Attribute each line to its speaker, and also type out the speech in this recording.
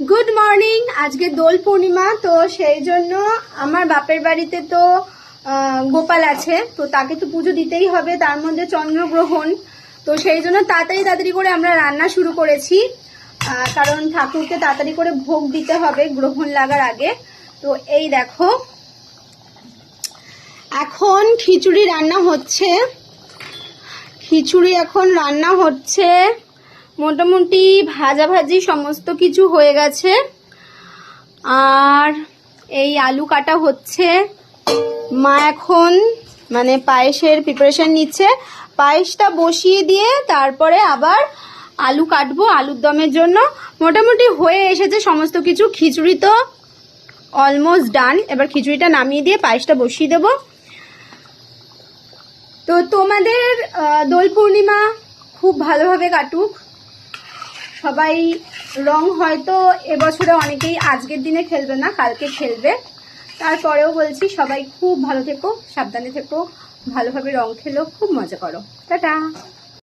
Speaker 1: Good morning. आज के दोल पूर्णिमा तो সেই জন্য আমার বাপের বাড়িতে তো গোপাল আছে, তো তাকে তো পুজো দিতেই হবে, তার মধ্যে চন্দ্রগ্রহণ, তো সেই জন্য তাড়াতাড়ি করে আমরা রান্না শুরু করেছি, কারণ ঠাকুরকে তাড়াতাড়ি করে ভোগ দিতে হবে গ্রহণ লাগার আগে। তো এই দেখো এখন খিচুড়ি রান্না হচ্ছে, খিচুড়ি এখন রান্না হচ্ছে, মোটামুটি ভাজাভাজি সমস্ত কিছু হয়ে গেছে, আর এই আলু কাটা হচ্ছে। মা এখন মানে পায়েসের প্রিপারেশন নিচ্ছে, পায়েসটা বসিয়ে দিয়ে তারপরে আবার আলু কাটবো আলুর দমের জন্য। মোটামুটি হয়ে এসেছে সমস্ত কিছু, খিচুড়ি তো অলমোস্ট ডান। এবার খিচুড়িটা নামিয়ে দিয়ে পায়েসটা বসিয়ে দেবো। তো তোমাদের দোল পূর্ণিমা খুব ভালোভাবে কাটুক, সবাই রং হয়তো এবছরে অনেকেই আজকের দিনে খেলবে না, কালকে খেলবে। তারপরেও বলছি সবাই খুব ভালো থেকো, সাবধানে থেকো, ভালোভাবে রং খেলো, খুব মজা করো। টাটা।